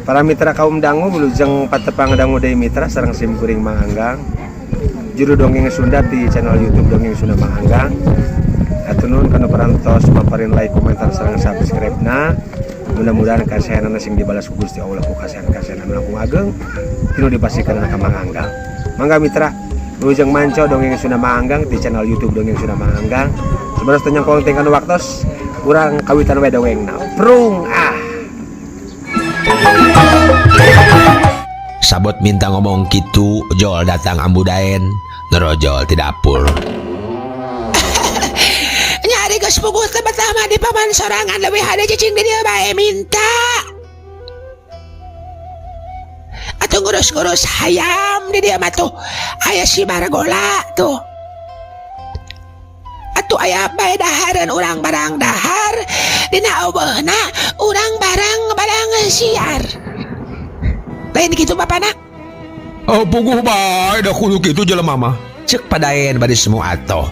Para mitra kaum dangu wilujeng patepang dangu deui mitra sareng simkuring manganggang. Juru dongeng Sunda di channel YouTube Dongeng Sunda Manganggang. Atunun kana parantos maparin like, komentar sareng subscribe-na. Mudah-mudahan kasayanana sing dibalas ku Gusti Allah ku kasayan-kasayan langkung ageng tinu dipasikeun ka manganggang. Mangga mitra, wilujeng manco Dongeng Sunda Manganggang di channel YouTube Dongeng Sunda Manganggang. Saberas teu nyangkong tingkan waktos, urang kawitan we dongengna. Prung Sabot minta ngomong gitu, Jol datang ambudaen, nerojol di dapur. Nyari geus puguh teh betama di paman sorangan leuwih hade cicing di dieu bae minta. Atuh ngurus-ngurus hayam di dieu mah tuh aya si Margola tuh. Atuh aya bae dahareun urang barang dahar, dina eubeuna urang barang siar. Lain gitu bapana. Oh puguh bae dah kudu kitu jelema mah. Cek padaen bari semua atoh.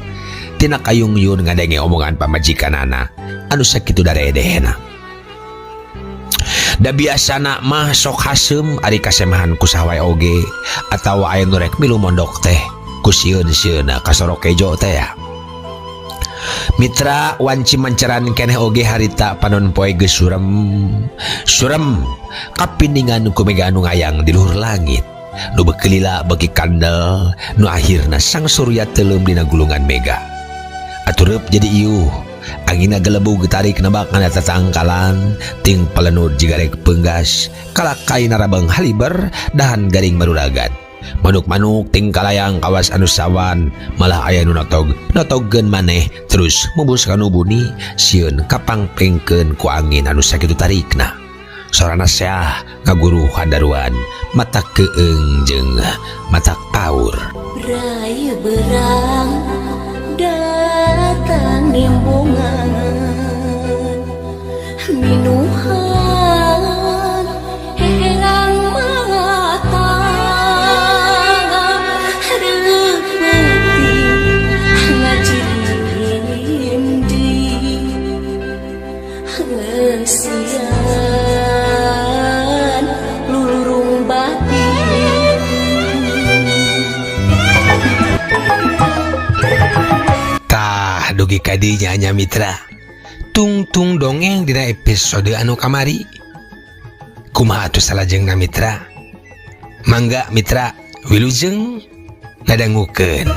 Tina kayung yun ngadenge omongan pamajikanana anu sakitu daredehna. Da biasana mah sok hasem ari kasemahan ku sawae oge atawa aya nu rek milu mondok teh ku sieun-sieunna kasorok kejo teh ya. Mitra wanci manceran keneh oge harita panon poe geus surem kapindingan ku mega anu ngayang di luhur langit nu bekelila beki kandel nu akhirna sang surya teuleum dina gulungan mega atureup jadi iuh angina gelebug tarik nebak kana tatangkalan ting palenud jigarek peunggas kalakai narabeng haliber dahan garing maruragan manuk-manuk ting kalayang kawas anu sawan malah aya nu notogkeun maneh terus mubus kanu buni sieun kapangpengkeun ku angin anu sakitu tarikna sorana syah ngaguru handaruan mata keung jeung mata aur rayu berang datang nimbungan minuhan helang mata repeti ngajirim di ngesian lulurung batin. tah dugi kadinya nya mitra tungtung dongeng dina episode anu kamari kumaha atuh salajengna mitra mangga mitra wilujeng ngadangukeun.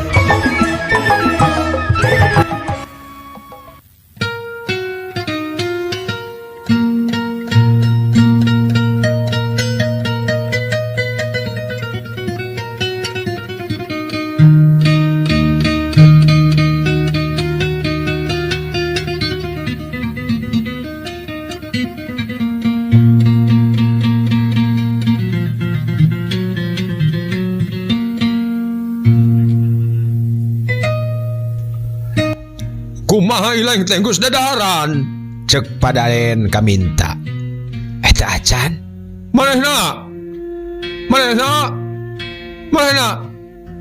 Kumaha ilang tenggus dadaharan. Cek padaen kaminta eta acan Manehna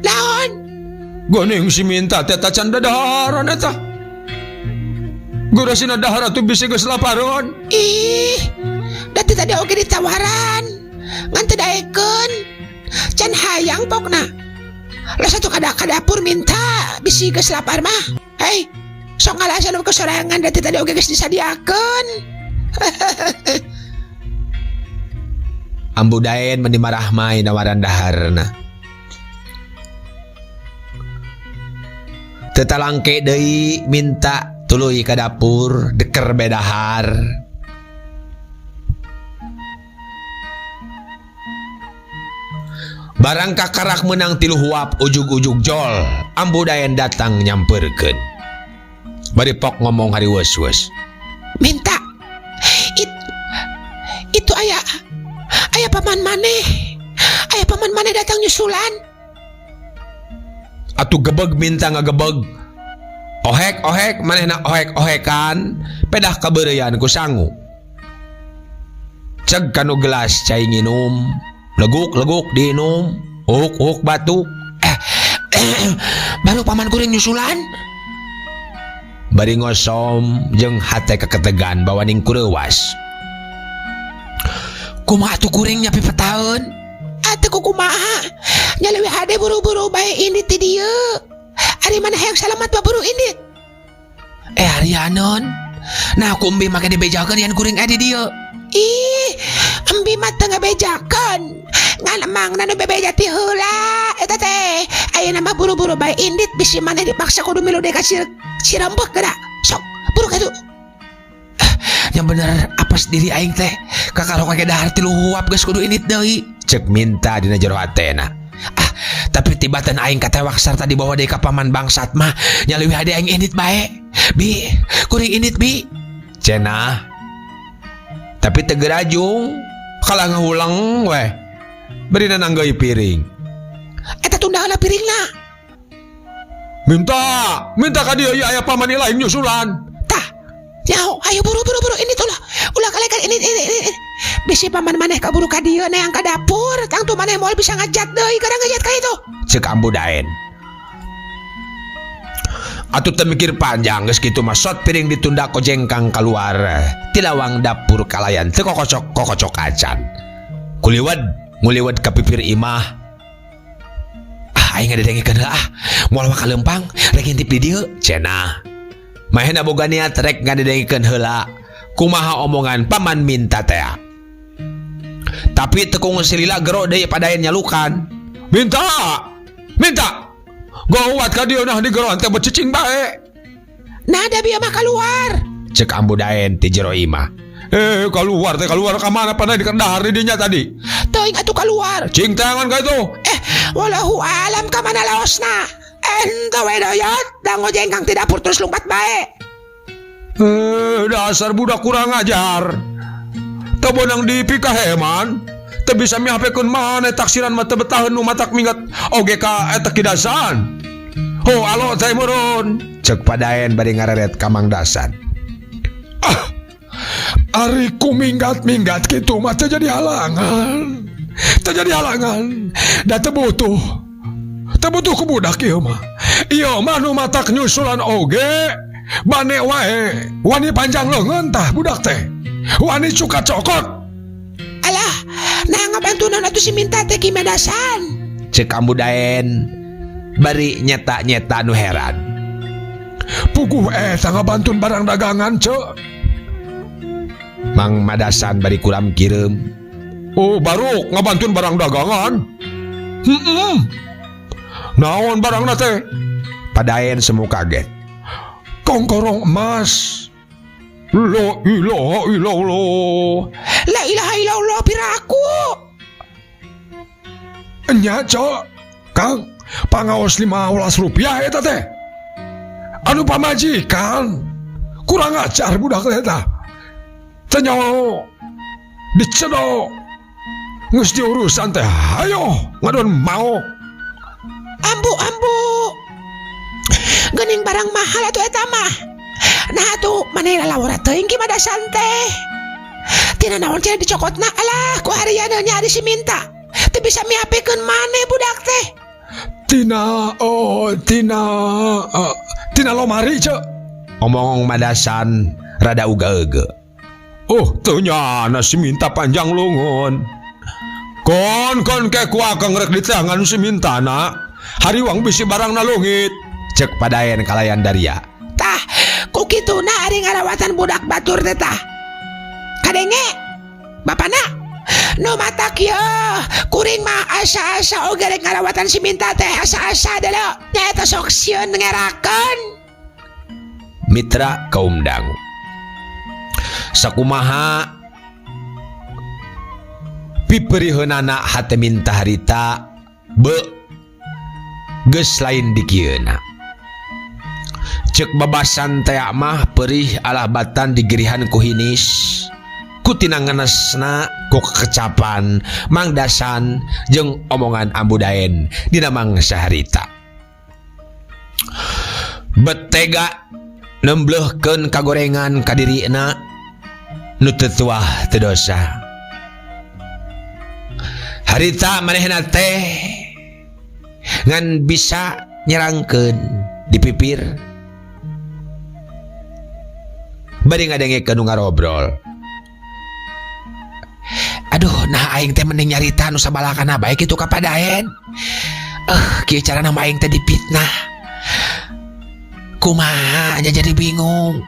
laon goning si minta teh tacan dadaharan eta. Gurasina dahar atuh bisi geus laparon. ih dati tadi oge ditawaran ngan teu daekeun can hayang pokna lah satu kada dapur minta bisi geus lapar mah hei sok ngalasan ke sorangan dati tadi oge geus disadiakeun. Ambudaen meni marahmai nawaran daharna tetalangke deui minta tuluy ka dapur deker bedahar. Barang kakarak menang tilu huap ujug-ujug jol ambudaen datang nyamperkeun bari pok ngomong hari wes-wes minta itu aya paman maneh datang nyusulan. Atuh gebeg minta ngagebeg ohek manehna ohek-ohekan pedah kabeureuyan ku sangu ceg kanu gelas cai nginum leguk diinum uhuk batuk baru paman kuring nyusulan bari ngosom jeung hate keketegan bawaning kurewas Kumaha tuh kuringnya pipa tahun? Ate ku kumaha? Nya leuwih hade buru-buru bae ini ti dieu. Ari mana hayang salamat ba buru ini? Arianon. Nah aku embi make dibejakeun yan kuring adi dieu. Ih, embi mah teu ngabejakeun. Ngan emang nanu bebeja ti heula eta teh. Ayeuna mah buru-buru bae indit bisi maneh dipaksa kudu milu deka sirembek geura. Sok, buru katu. Yang bener apes diri aing teh kakarok kake dahar tilu huap geus kudu indit deui. Cek minta dina jero hatena. Tapi tibatan aing katewak sarta dibawa deui ka paman bangsat mah nya leuwih hade aing indit bae. Bi, kuring indit bi. Cenah. Tapi teu gerajung, kalah ngahulang we. Beri nananggai piring. Eta tunda heula piringna. Minta ka dieu aya paman lain nyusulan. Tah. Nyaho, ayo buru ini tuh lah. Ulah kalekan ini. Bisi paman maneh kaburu ka dieu neang ka dapur, tang tuh maneh moal bisa ngajat deui kada ngajat ka itu. Ceuk ambu daen. Atuh teu mikir panjang geus kitu mah sot piring ditunda ko jengkang keluar. Ti lawang dapur kalayan teu kokocok acan. Nguliwed ka pipir imah. Aing ngadengkeun heula moal ka leumpang rek ngintip di dieu cenah. Mahena boga niat rek ngadengkeun heula kumaha omongan paman minta teh. Tapi teu kungsi silila gero deui padaen nyalukan. Minta. Gawat ka dieu nah di geroan teh becicing bae. Nah da bieu mah keluar. Cek ambu daen ti jero imah. Keluar ka mana panah di kendahar di dinya tadi. Teuing atuh keluar. Cing tangan ka itu. Wallahu alam ka mana laosna. Ente we doyot da ngojengkang ti dapur terus lumpat bae. Dasar budak kurang ajar. Teu beunang dipika heman. Teu bisa mihapekeun maneh taksiran mah teu betaheun nu matak minggat oge ka eta kidasan. Oh, alo teh meureun. Cek padaen bari ngareret ka Mang Dasan. Ari ku minggat kitu mah teu jadi halangan. Da teu butuh ku budak ieu mah. Ieu mah nu matak nyusulan oge. Bane wae wani panjang leungeun tah budak teh. Wani cuka cokot. Alah, nah ngabantunan atuh si minta teh Ki Dasan. Cek ambu daen bari nyeta nu heran. Puguh eta ngabantun barang dagangan ceu. Mang Madasan bari kuram kireum. Oh, baru ngabantun barang dagangan. Naon barangna teh? Padaen semu kaget. Kongkorong emas. La ilaha illallah. La ilaha illallah piraku. Nya cok, Kang, pangaos 15 rupiah eta teh. Anu pamajikan. Kurang ajar budak eta. Tanya dicedok ngus diurusan teh ayo ngadon mau ambu geuning barang mahal atuh eta mah. Nah atuh maneh lalawara teuing Ki Dasan teh tina naon cenah dicokotna. Alah ku hariana nya ari si minta teu bisa mihapekeun maneh budak teh. Tina lomari ceu omong Madasan rada uga-ege. Oh, ternyata si minta panjang lungun. Kon ke kuakang rek di tangan si minta na. Hariwang bisi barang na lungit. Cek padaen kalayan Daria. Tah, ku kitu na ari ngarawatan budak batur teh tah. Kadenge, bapana, nu matak kieu, kuring mah asa-asa oge rek ngarawatan si minta teh asa-asa deuleu. Nyaeta sok sieun ngerakeun. Mitra kaum dangu. Sakumaha piperiheunana hate minta harita geus lain di kieuna. Cek babasan teh mah perih alabatan digirihan ku hinis ku tinanganesna ku kecapan Mang Dasan jeung omongan ambu daen dina mangsa harita. Betega nembleuhkeun kagorengan ka dirina nu teu tuah teu dosa. Harita manehna teh ngan bisa nyerangkeun di pipir bari ngadengekeun nu ngarobrol. Aduh, nah aing teh mending nyarita nu sabalakana bae kitu ka Padaen. Kieu carana mah aing teh dipitnah. Kumaha nya jadi bingung.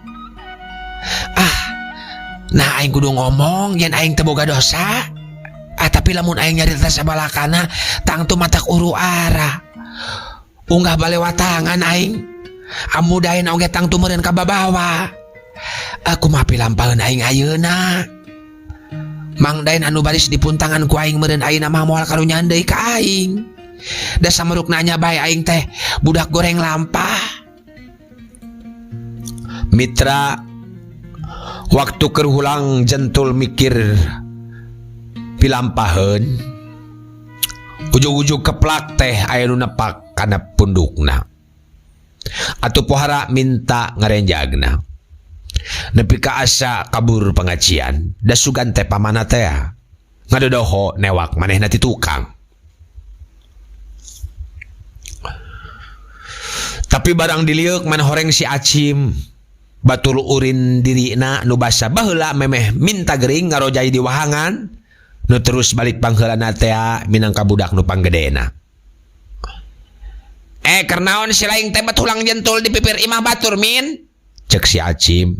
Nah aing kudu ngomong yen aing teh boga dosa. Tapi lamun aing nyarita sabalakana tangtu matak uru ara. Unggah balewatangan aing. Amudain oge tangtu meureun ka babawa. Aku mah pilampaheun aing ayeuna. Mang Dain anu baris dipuntangan ku aing meureun ayeuna mah moal karunyaan deui ka aing. Da samerukna nya bae aing teh budak goreng lampah. Mitra waktu keur hulang jentul mikir pilampaheun ujug-ujug keplak teh aya nu nepak kana pundukna. Atuh pohara minta ngarenjagna. Nepi ka asa kabur pengajian da sugan teh pamana teh ngadodoho newak manehna ti tukang. Tapi barang diliuk man horeng si Acim batul urin dirina nu basa baheula memeh minta gering ngarojai di wahangan nu terus balik pangheulana teh minangka budak nu panggedena. Kernaon si laing teh batulang jentul di pipir imah batur min? Cek si Acim.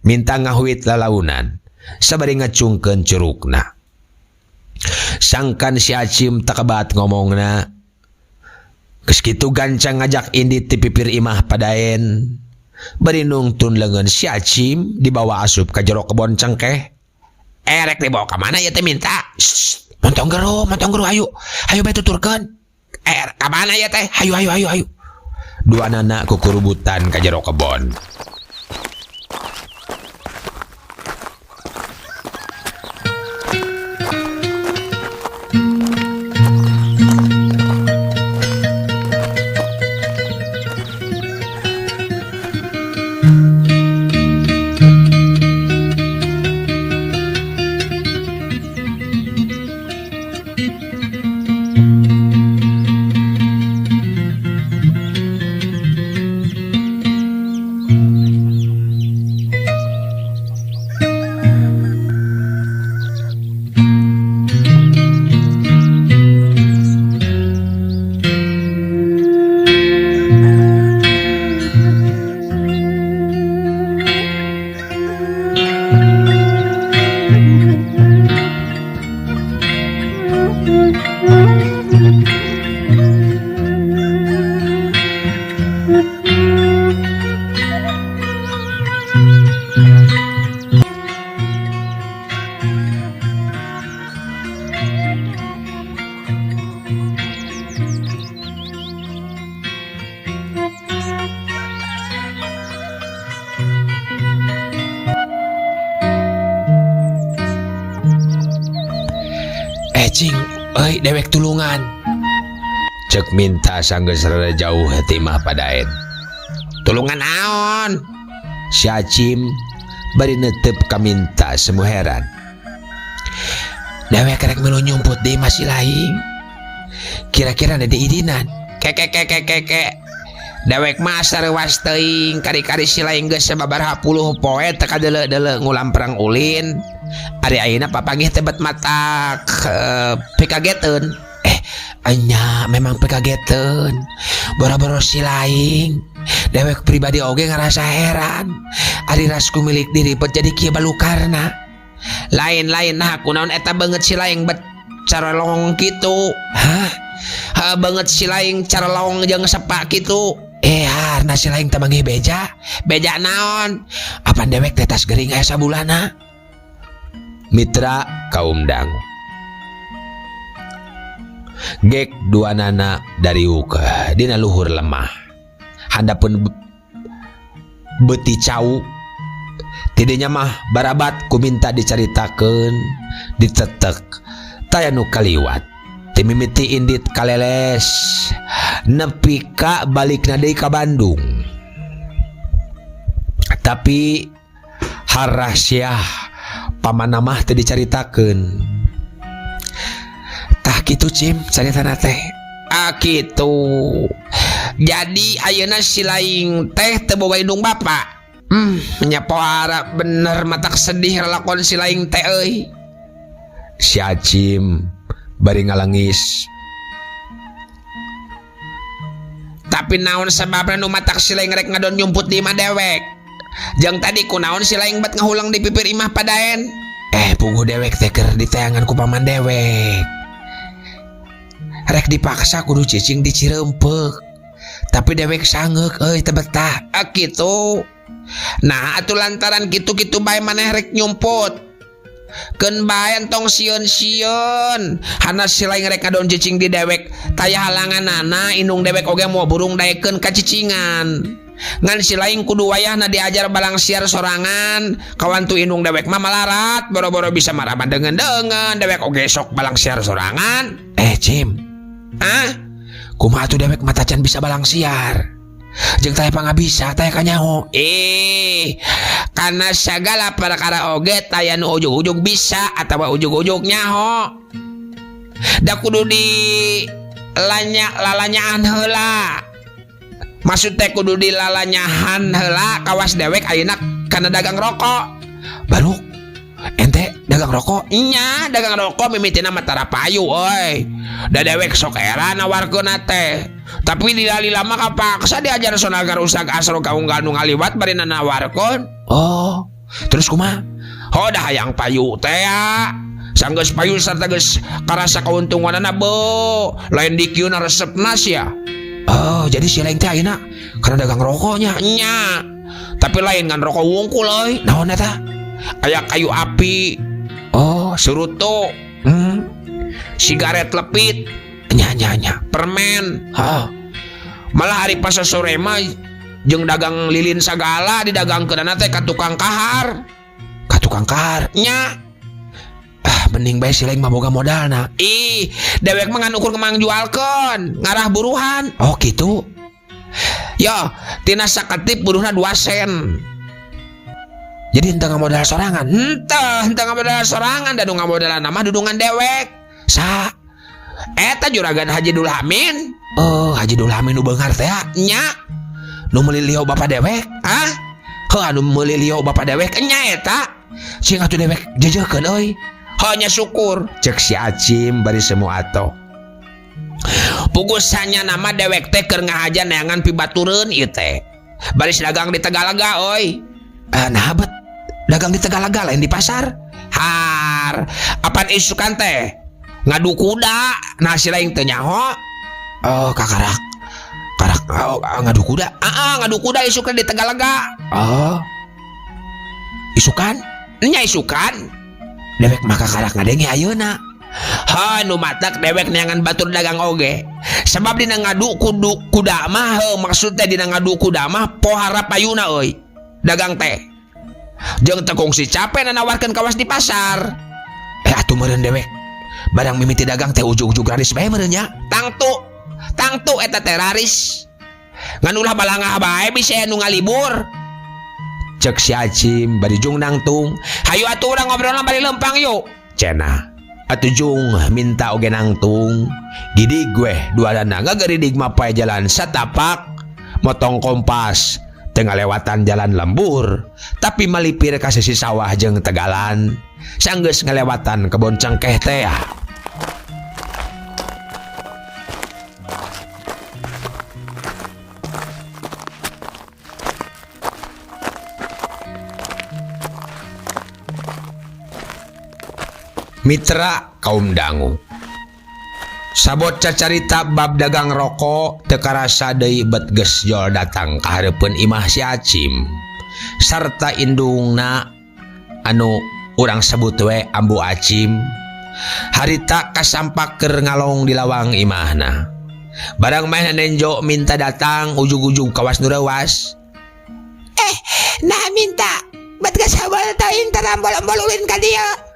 Minta ngahuit lalaunan sabari ngacungkeun curugna. Sangkan si Acim takabat ngomongna. Geus kitu gancang ngajak indit ti pipir imah Padaen. Bari nungtun leungeun si Acim dibawa asup ka jero kebon cengkeh. Rek dibawa ka mana ya teh minta? Montong gero ayo. Hayu bae tuturkeun. Ka mana ya teh? Hayu. Dua anak kukurubutan ka jero kebon. Cing, dewek tulungan. Cek minta sanggeus rada jauh ti imah Padaen. Tulungan naon? Si Acim bari neuteup ka minta semu heran. Dewek rek melu nyumput di imah si laing. Kira-kira ada diidinan. Kek. Dewek mah sareuwas teuing kari-kari si laing geus sababaraha puluh poe teu kadeuleu-deuleu ngulam perang ulin. Ari ayeuna papanggih teh bet matak pikageteun. Anya memang pikageteun. Boro-boro si laing. Dewek pribadi oge ngarasa heran. Ari rasku milik diri bet jadi kieu balukarna. Lain-lain nah kunaon eta beungeut si laing bet cara long kitu. Banget si laing cara long jeung sepak kitu. Harna si laing teh manggih beja. Beja naon? Apan dewek teh tas gering aya sabulana. Mitra kaum dangu. Gek dua nana dari uka dina luhur lemah. Handapun beuti cau. Tidinya mah barabat ku minta dicaritakeun, ditetek. Taya nu kaliwat. Timimiti indit kaleles. Nepi ka balikna deui ka Bandung. Tapi harasyah pamana mah teu dicaritakeun. Tah kitu Cim caritana teh. Kitu. Jadi ayeuna si laing teh teu boga indung bapa. Nya poara bener matak sedih lakon si laing teh euy. Si Acim bari ngalangis. Tapi naon sababna nu matak si laing rek ngadon nyumput di imah dewek? Jang tadi kunaon si laing bat ngahulang di pipir imah padaen? Puguh dewek teh keur diteangan ku paman dewek. Rek dipaksa kudu cicing di Cireumpeuh. Tapi dewek sangeuk euy teu betah. Kitu. Nah atuh lantaran kitu-kitu bae maneh rek nyumput. Keun bae entong sieun-sieun. Hana si laing rek ngadon cicing di dewek. Taya halanganana indung dewek oge moal burung daekeun ka cicingan. Ngan si laing kudu wayahna diajar balang siar sorangan. Kawan tu indung dewek mah malarat. Boro-boro bisa maraban deungeun dewek oge sok balang siar sorangan. Cim. Kumaha tuh dewek mata can bisa balang siar? Jeung taya pangabisa taya kanyaho. Karena segala perkara oge taya nu ujug-ujug bisa atawa ujug-ujug nyaho. Da kudu di lalanyaan heula. Maksud teh kudu di lalanyahan heula kawas dewek ayeuna kana dagang rokok. Baru ente dagang rokok? Nya dagang rokok mimitina mah tara payu euy. Da dewek sok era nawarkeunna teh. Tapi di lali lama kapaksa diajar sonagar usag asro kaunggal nu ngaliwat bari nawarkeun. Oh, terus kumaha? Da hayang payu teh ya. Sanggeus payu sarta geus karasa kauntunganna beuh. Lain di kieu resepna sia. Jadi si laing teh ayeuna karena dagang rokoknya. Nya. Tapi lain ngan rokok wungkul euy. Naon eta? Aya kayu api. Suruto. Sigaret lepit. Nya. Permen. Malah hari pas sore mah jeung dagang lilin sagala didagangkeunna teh ka tukang kahar. Ka tukang kahar. Nya. Mending bae si laing mah boga modalna. Dewek mah ngan ukur kemang jualkeun, ngarah buruhan. Oh gitu. Yo, tina saketip buruhna 2 sen. Jadi henteu ngamodal sorangan. Henteu ngamodal sorangan, da nu ngamodalan mah dudungan dewek. Sa eta juragan Haji Dul Amin. Haji Dul Amin nu beunghar teh nya. Nu meuli liau bapak dewek. Anu meuli liau bapak dewek nya eta. Cing atuh dewek jejeukeun euy. Hanya syukur cek si Acim bari semu ato. Pugusannya nama dewek teh keur ngahaja neangan pibatureun ieu teh. Bari dagang di Tegalaga euy. Nah bet dagang di Tegalaga lain di pasar. Har, apaan isukan teh? Ngadu kuda. Nah si laing teh nyaho. Kakarak ngadu kuda. Ngadu kuda isukan di Tegalaga. Isukan? Nya isukan. Dewek maka karak ngadenge ayeuna. Nu matak dewek neangan batur dagang oge. Sebab dina ngadu kuda mah maksudnya dina ngadu kuda mah pohara payuna euy. Dagang teh. Jeung teu kongsi capek nawarkeun kawas di pasar. Atuh meureun dewek. Barang mimiti dagang teh ujug-ujug raris bae meureun nya. Tangtu eta teh raris. Ngan ulah balangah bae bisa nu ngalibur. Cek si Acim bari jung nangtung. Hayu atuh urang ngobrolna bari lempang yuk. Cenah. Atuh jung minta oge nangtung. Gidig gue duadana ngageridig mapai jalan satapak. Motong kompas tengah lewatan jalan lembur. Tapi malipir ka sisi sawah jeung tegalan. Sanggeus ngelewatan kebon cengkeh teh. Mitra kaum dangu. Sabot cacarita bab dagang rokok teu karasa deui bet geus jol datang ka hareupeun imah si Acim sarta indungna anu urang sebut we Ambu Acim. Harita kasampak keur ngalong di lawang imahna. Barang maeh nenjo minta datang ujug-ujug kawas nu reuwas. Nah minta bet geus habal teuing tarambol-ambol ulin ka dieu.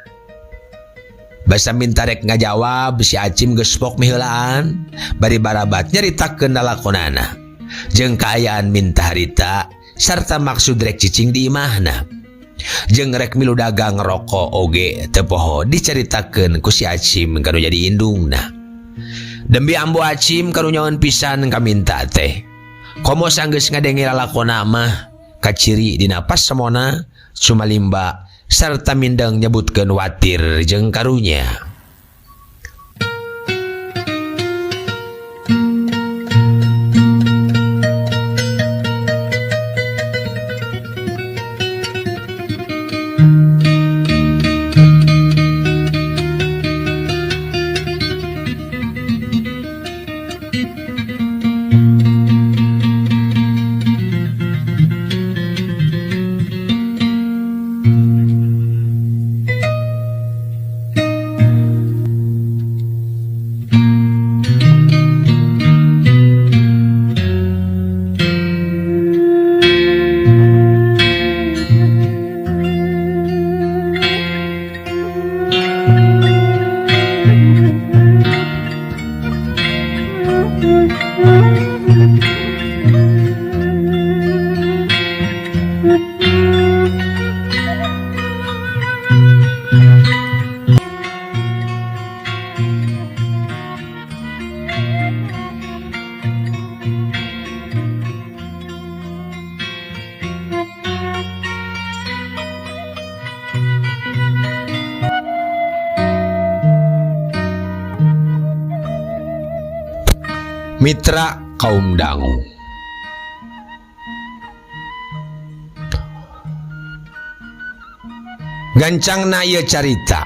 Basa minta rek ngajawab si Acim geus pok miheulaan bari barabat nyaritakeun lalakonana jeung kaayaan minta harita sarta maksud rek cicing di imahna jeung rek milu dagang rokok oge teu poho dicaritakeun ku si Acim kanu jadi indungna. Dembi Ambu Acim kanu nyaon pisan ka minta teh komo sanggeus ngadenge lalakona mah kaciri dina pasemona sumalimba sarta mindeng nyebutkeun watir jeung karunya. Mitra kaum dangu. Gancangna ieu carita.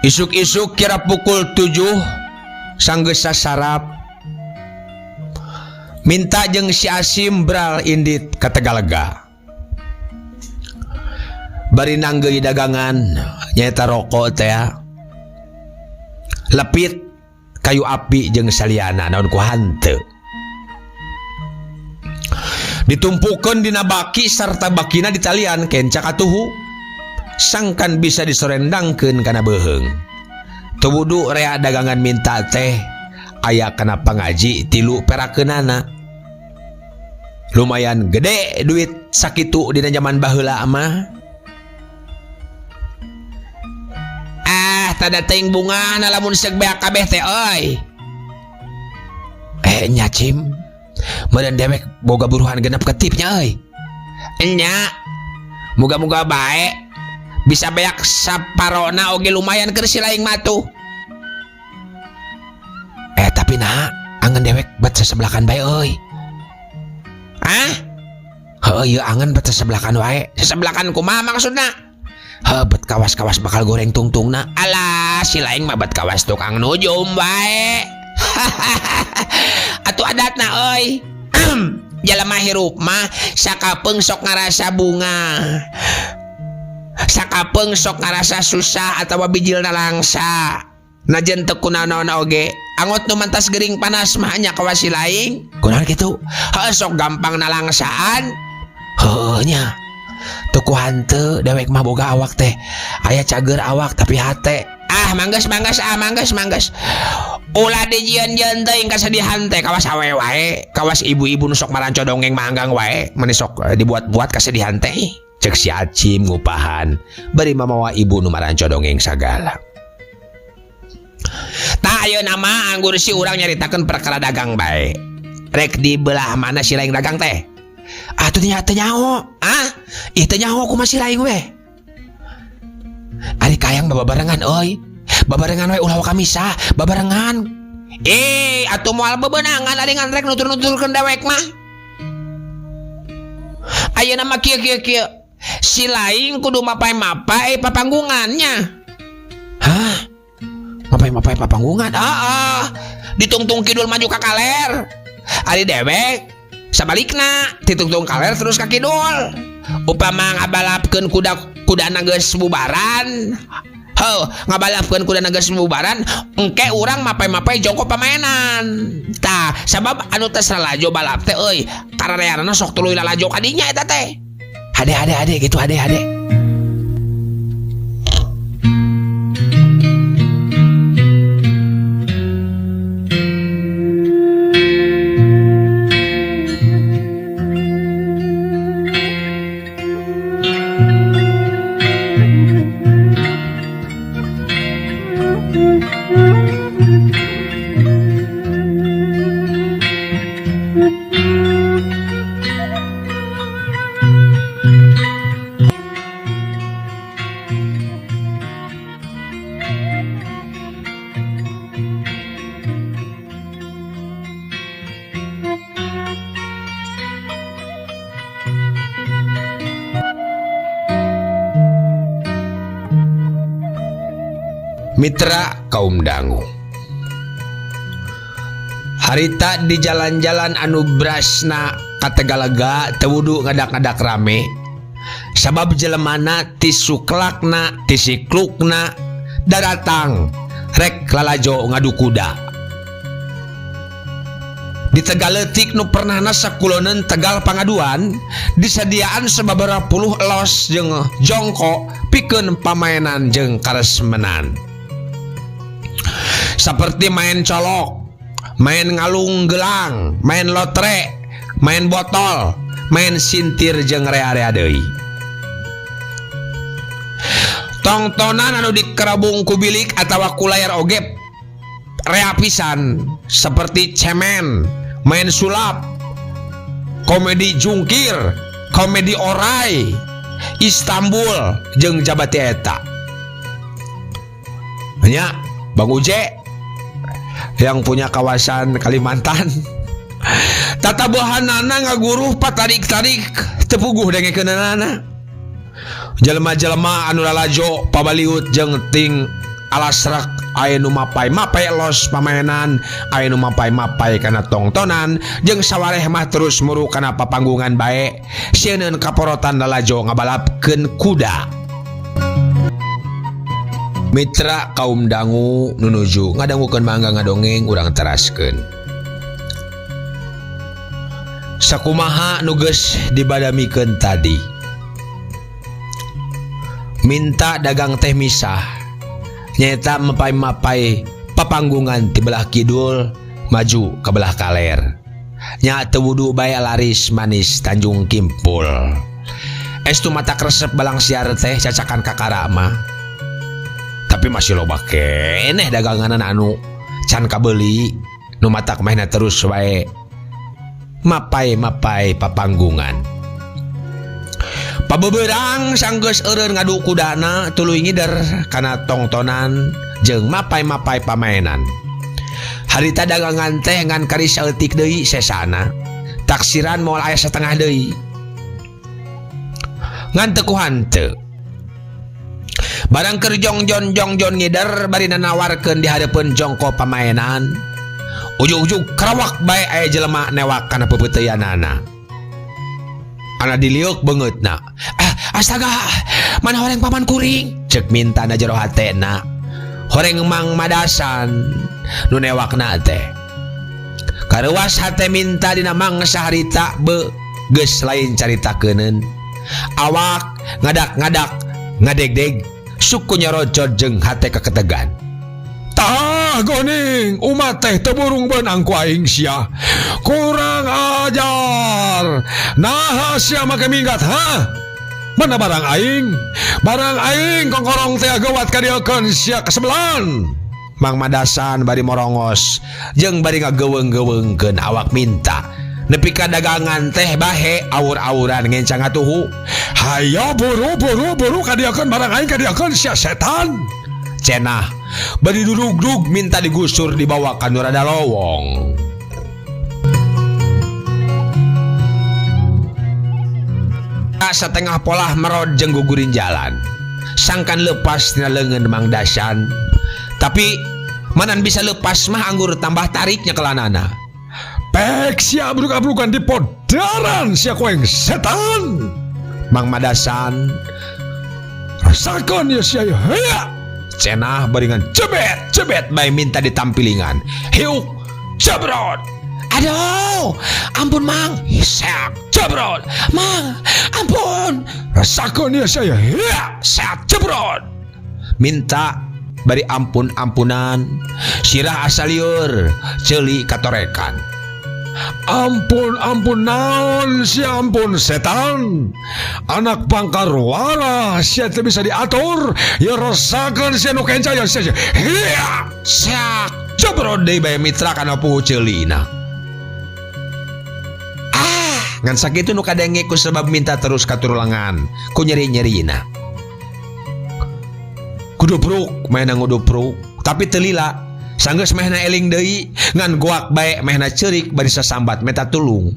Isuk-isuk kira pukul 7 sanggeus sasarap. Minta jeung si Asim bral indit ka Tegalega. Bari nanggeui dagangan nyaeta rokok teh. Lepit kayu api jeung saliana naon ku hanteu. Ditumpukeun dina baki sarta bakina ditalian kenca katuhu. Sangkan bisa disorendangkeun kana beuheung. Teu wudu rea dagangan minta teh aya kana pangaji 3 perakeunana. Lumayan gede duit sakitu dina zaman baheula mah. Tada teuing bunga na lamun seug beak kabeh teh euy. Nya Cim, meureun dewek boga buruhan genep ketipnya euy. Nya, muga-muga bae bisa beak saparona oge lumayan keur si laing matuh. Tapi nah, angan dewek bet sasebelakan bae euy. Hah? Heuh ieu angan bet sasebelakan wae. Sasebelakan kumaha maksudna? Bet kawas-kawas bakal goreng tungtungna. Alah si laing mah bet kawas tukang nujum bae. Atuh adatna euy. Jalema hirup mah sakapeung sok ngarasa bunga. Sakapeung sok ngarasa susah atawa bijilna langsa. Najen teu kunaon oge. Angot nu mantas gering panas mah nya kawas si laing. Kunaon kitu? Heuh sok gampang nalangsaan. Heuh nya. Tuku hanteu dewek mah boga awak teh aya cager awak tapi hate mangges ulah dijieun-jieun teuing kasedihan teh kawas awe wae kawas ibu-ibu nu sok maranco dongeng manggang wae meni sok dibuat-buat kasedihan teh cek si Acim ngupahan bari mamawa ibu nu maranco dongeng sagala. Tah ayeuna mah anggur si urang nyaritakeun perkara dagang bae rek di belah mana si laing dagang teh. Atuh teu nyaho. Ih teu nyaho ku masih laing we. Ari kayang babarengan euy. Babarengan we ulah ka misah, babarengan. Atuh moal bebeunangan ari ngan rek nutur-nuturkeun dewek mah. Ayeuna mah kieu. Si laing kudu mapai-mapai papanggungannya. Hah? Mapai-mapai papanggungan? Ditungtung kidul maju ka kaler. Ari dewek sabalikna ditungtung kaler terus ka kidul. Upama ngabalapkeun kuda geus bubaran. Ngabalapkeun kuda geus bubaran, engke urang mapai-mapai jongkok pamaenan. Tah, sabab anu teh salajo balap teh euy, karareanana sok tuluy lalajo kadinya eta teh. Hade gitu hade. Mitra kaum dangu, harita di jalan-jalan anu brasna kategalaga tewudu ngadak-ngadak rame sabab jelemana ti suklakna ti siklukna daratang rek lalajo ngadu kuda. Di Tegaletik nu pernahna sakuloneun Tegal Pangaduan disediaan sababaraha puluh elos jeung jongko pikeun pamainan jeung karesmenan. Saperti main colok, main ngalung gelang, main lotre, main botol, main sintir jeung rea-rea deui. Tongtonan anu dikerabung ku bilik atawa ku layar oge rea pisan seperti cemen, main sulap, komedi jungkir, komedi orai, Istanbul jeung jabati eta. Nya Bang Uje yang punya kawasan Kalimantan tatabohanana ngaguruh patarik-tarik tepuguh dengekeunana. Jelema-jelema anu lalajo pabaliut jeung ting alasrak aya nu mapai-mapai los pamainan, aya nu mapai-mapai kana tongtonan jeung sawareh mah terus muru kana papanggungan bae sieun kaporotan lalajo ngabalapkeun kuda. Mitra kaum dangu nunuju ngadangukeun mangga ngadongeng urang teraskeun. Sakumaha nu geus dibadamikeun tadi. Minta dagang teh misah nyaeta mapai-mapai papanggungan ti belah kidul maju ke belah kaler nya teu wudu bae laris manis Tanjung Kimpul. Estu mata kresep balang siar teh cacakan kakara mah, tapi masih loba keneh dagangan anu can kabeli nu matak mahna terus wae mapai-mapai papanggungan. Pabeberang sanggeus eureun ngadu kudana tuluy ngider kana tongtonan jeung mapai-mapai pamainan. Harita dagangan teh ngan kari saeutik deui sesana. Taksiran moal aya satengah deui. Ngan teu ku hanteu. Barang keur jongjon ngider bari nawarkeun di hareupeun jongko pamainan. Ujug-ujug karawak bae aya jelema newak kana pepeuteuyanana. Ana diliuk beungeutna. Astaga, mana horeng paman kuring? Cek minta na jero hatena. Horeng Mang Madasan nu newakna teh. Kareuwas hate minta dina Mang saharita geus lain caritakeun. Awak ngadak-ngadak ngadegdeg suku nyorojod jeung hate keketegan. Tah goning umat teh teburung benang ku aing sia. Kurang ajar. Nah sia make minggat ha? Mana barang aing? Barang aing kongkorong teh gawat kadiekeun sia kasebelan. Mang Madasan bari morongos jeung bari ngageuweung-geuweungkeun awak minta. Nepi ka dagangan teh bahe awur-awuran ngencang atuhu. Hayo buru kadiekeun barang aing kadiekeun sia setan. Cenah bari duduk-duduk minta digusur dibawa ka nu rada lowong. Satengah polah merod jeung gugurin jalan. Sangkan lepas tina leungeun Mang Dasan. Tapi manan bisa lepas mah anggur tambah tariknya kelanana. Pek sia abruk-abrukan di podaran sia koeng setan. Mang Madasan rasakeun ya sia ya. cenah baringan cebet bae minta ditampilingan. Hiuk cebrot. Aduh, ampun Mang. Seak cebrot. Mang, ampun. Rasakeun ya saya. Seak cebrot. Minta bari ampun-ampunan. Sirah asa lieur, ceuli katorekan. Ampun naon si ampun setan. Anak pangkarwara sia teu bisa diatur. Ya rasakeun sia nu kenca ya sia. Seak cebrot deui bae mitra kana puhu ceulina. Ngan sakitu nu kadenge ku sebab minta terus katurulangan ku nyeri-nyerina. Kudupruk mehna ngudupruk tapi teu lila. Sanggeus mehna eling deui ngan goak bae mehna ceurik bari sasambat meta tulung.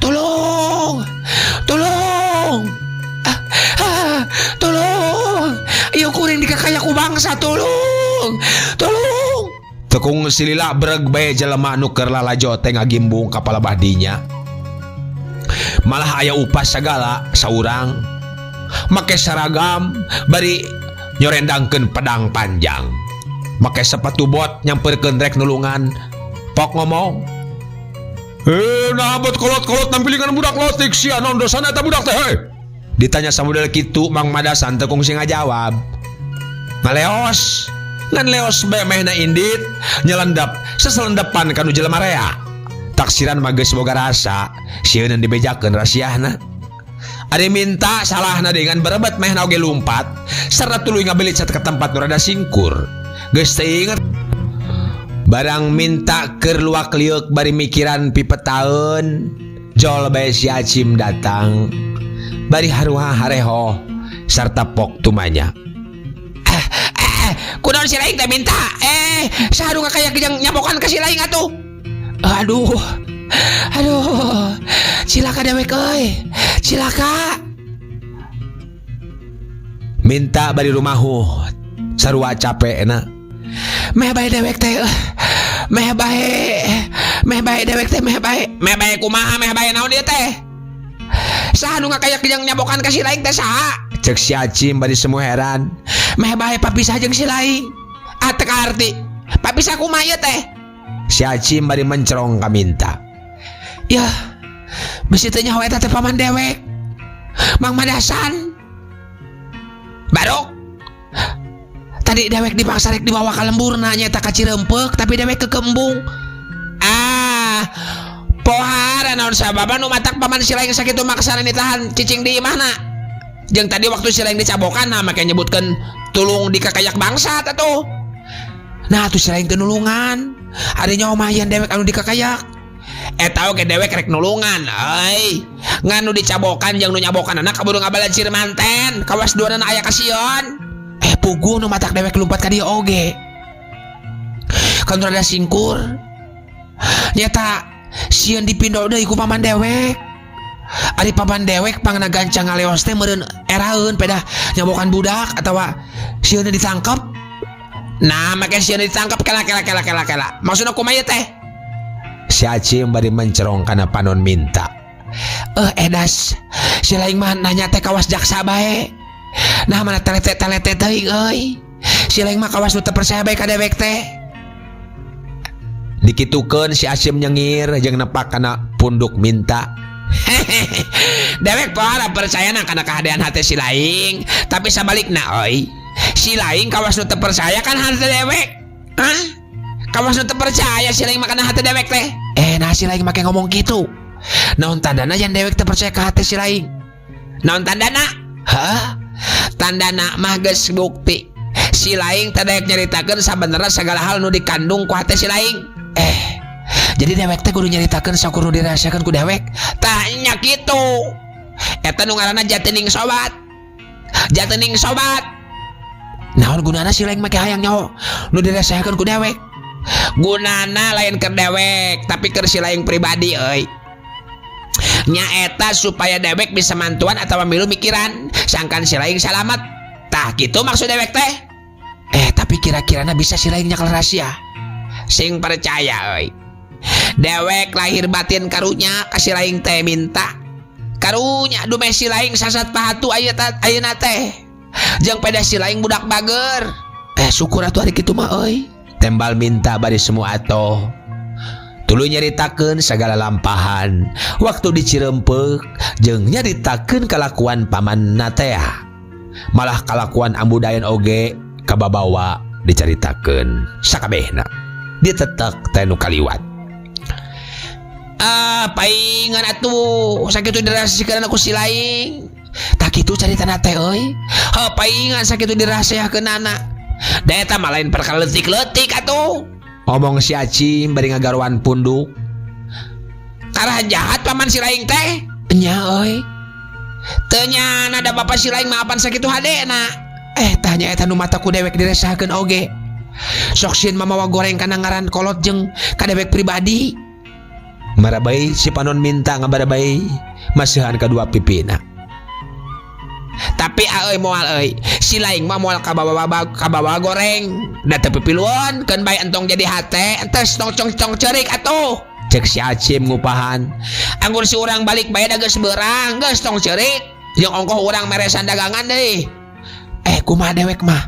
Tolong. Tolong. Tolong. Ieu kuring dikakaya ku bangsa tolong. Tolong. Tekung silila bereg bae jelema anu keur lalajo teh ngagimbung ka palabahdinya. Malah aya upas sagala saurang make seragam bari nyorendangkeun pedang panjang. Make sepatu bot nyamperkeun rek nulungan. Pok ngomong, Nah abot kolot-kolot nampilingan budak lotik sia naon dosana eta budak teh heuh. ditanya samudel kitu Mang Madasan tekung sing ngajawab. Ngaleos. Ngan leos bae mehna indit nyelandap seselendepan kanu jelema rea. Taksiran mah geus boga rasa, sieun dibejakeun rasiahna. Ari minta salahna dengan berebet mehna oge lumpat, sarta tuluy ngabelicat ke tempat nu rada singkur. Geus teu inget. Barang minta keur luak liuk bari mikiran pipetaeun, jol bae si Acim datang. Bari haruha hareho sarta pok tumanya. Kunaon si Laing teh minta? Saharu ngakayak jeung nyabokan ka si Laing atuh. Aduh. Cilaka dewek euy. Cilaka. Minta bari rumahu sarua capekna. Meh bae dewek teh. Meh bae dewek teh meh bae. Meh bae kumaha meh bae naon ieu teh? Saharu ngakayak jeung nyabokan ka si Laing teh saha? Cek si Acim bari semu heran. Meh bae papisah jeung si Laing. Teu arti. Papisah kumaha ieu teh? Si Acim bari mencerong ka minta. Yah, bisi teh nyaho eta teh paman dewek. Mang Madasan. Barok. Tadi dewek dipaksa rek dibawa ka lemburna nyaeta ka Cirempeuk tapi dewek kekembung. Pohara naon sababa nu matak paman si Laing sakitu maksana ditahan cicing di imahna. Jeung tadi waktu si Laing dicabokan make nyebutkeun tulung dikakayak bangsat atuh. Nah tuh si Laing teu nulungan. Ari nyaho mayan dewek anu dikakayak. Eta oge dewek rek nulungan euy. Nganu dicabokan jeung nu nyabokan anak kaburu ngabalancir manten. Kawas duanana aya kasion. Pugu nu matak dewek lumpat ka dieu oge. Kan rada singkur. Nyata sieun dipindo deui ku paman dewek. Ari paman dewek pangna gancang ngaleos teh meureun eraeun pedah nyabokan budak atawa sieun ditangkep. Nah, make sieun ditangkep kela. Maksudna kumaha teh? Si Acim bari mencerong kana panon minta. Edas, si Laing mah nanya teh kawas jaksa bae. Nah mana telete teuing euy. Si Laing mah kawas nu teu percaya bae ka dewek teh. Dikitukeun si Acim nyengir jeung nepak kana punduk minta. Dewek pohara percayana kana kahadean hate si Laing, tapi sabalikna euy. Si Laing kawas nu teu percaya kan hate dewek. Hah? Kawas nu teu percaya si Laing mah kana hate dewek teh. Nah si Laing make ngomong kitu. Naon tandana yen dewek teu percaya ka hate si Laing? Naon tandana? Hah? Tandana mah geus bukti. Si Laing teh daek nyaritakeun sabenerna sagala hal nu dikandung ku hate si Laing. Jadi dewek teh kudu nyaritakeun sakur nu dirahasiakeun ku dewek. Tah nya kitu. Eta nu ngaranna Jatening Sobat. Jatening Sobat. Naon gunana si Laing make hayang nyaho nu dirahasiakeun ku dewek? Gunana lain keur dewek, tapi keur si Laing pribadi euy. Nya eta supaya dewek bisa mantuan atawa milu mikiran sangkan si Laing salamet. Tah kitu maksud dewek teh. Tapi kira-kirana bisa si Laing nyakel rahasia. Sing percaya euy. Dewek lahir batin karunya ka si Laing teh minta. Karunya dume si Laing sasat pahatu ayeuna teh. Jeung peda si Laing budak bager. Syukur atuh ari kitu mah euy. Tembal minta bari semua atoh. Tuluy nyaritakeun sagala lampahan waktu di Cirempeuk jeung nyaritakeun kalakuan pamanna teh. Malah kalakuan ambudayan oge kababawa dicaritakeun sakabehna. Ditetek teh nu kaliwat. Paingan atuh sakitu dirahasiakeun aku si Laing. Tak kitu caritana teh euy. Paingan sakitu dirahasiakeun anak. Da eta mah lain perkara leutik-leutik atuh. Ngomong si Acim bari ngagaruan punduk. Karah jahat paman si Laing teh. Nya euy. Teu nyana da bapa si Laing maapan sakitu hadena. Tanya eta nu mata ku dewek diresahakeun oge. Sok sieun mamawa goreng kana ngaran kolot jeung ka dewek pribadi. Marabai si panon minta ngabarabai masihan kadua pipina. tapi moal si laing mah moal kabawa goreng da teu pipiluan keun bae entong jadi hate entes tong cerik atuh cek si Acim ngupahan anggur si urang balik bae da geus beurang geus tong cerik jeung ongkoh urang meresan dagangan deui kumaha dewek mah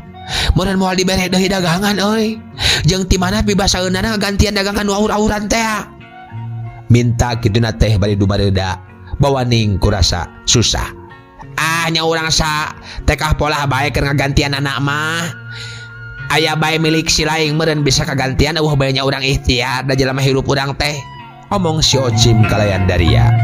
meureun moal dibere deui dagangan euy jeung ti mana pibasaeunana gantian dagangan nu aur-auran teh minta kituna teh bari dubareuda bawaning kurasa susah nya urang sa tekah pola bae keur ngagantian anak mah aya bae milik si laing meureun bisa kagantian bae nya urang ikhtiar da jelema hirup urang teh omong si Ocim kalayan Daria.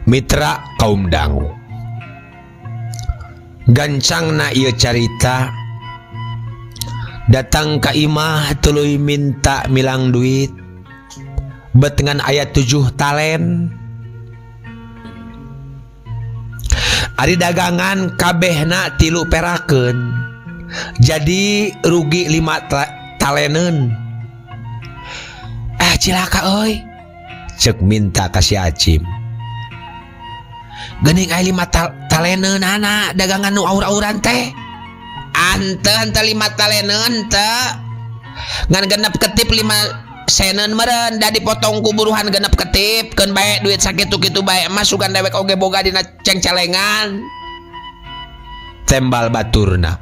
Mitra kaum dangu gancangna ieu carita datang ka imah tuluy minta milang duit betengan aya 7 talen ari dagangan kabehna 3 perakeun jadi rugi 5 taleneun cilaka euy cek minta ka si Acim geuning aya 5 taleneun anak dagangan nu aur-auran teh ante 5 taleneun teh ngan genep ketip 5 senen meureun da dipotong ku buruhan genep ketip keun bae duit sakitu-kitu bae mah sugan dewek oge boga dina cengcelengan tembal baturna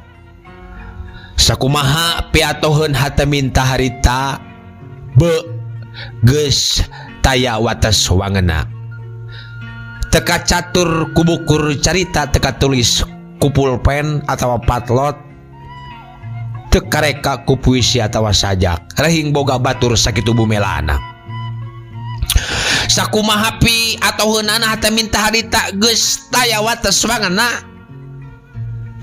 sakumaha piatoheun hate minta harita geus taya wates wangena teka catur kubukur carita teka tulis ku pulpen atawa patlot teka reka ku puisi atawa sajak rehing boga batur sakitu bumelana sakumaha pi atoheunana hate minta harita geus taya wates wangena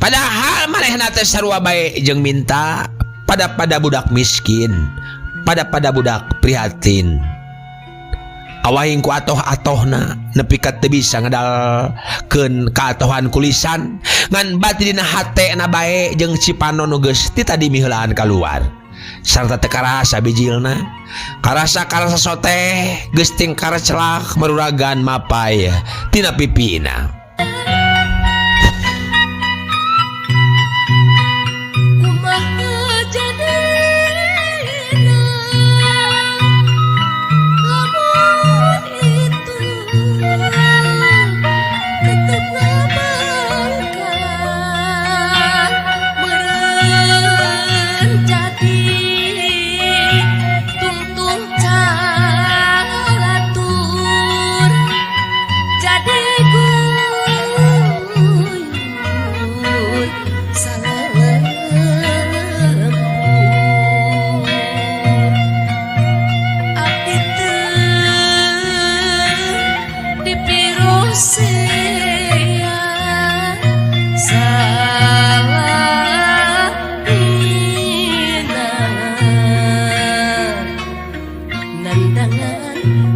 padahal manehna teh sarua bae jeung minta pada budak miskin pada budak prihatin awahing ku atoh-atohna nepi ka teu bisa ngadalkeun kaatohan kulisan ngan bati dina hatena bae jeung cipano nu geus ti tadi miheulaan kaluar sarta teu karasa bijilna karasa soteh geus ting karecelak maruragan mapay tina pipina. Nandangan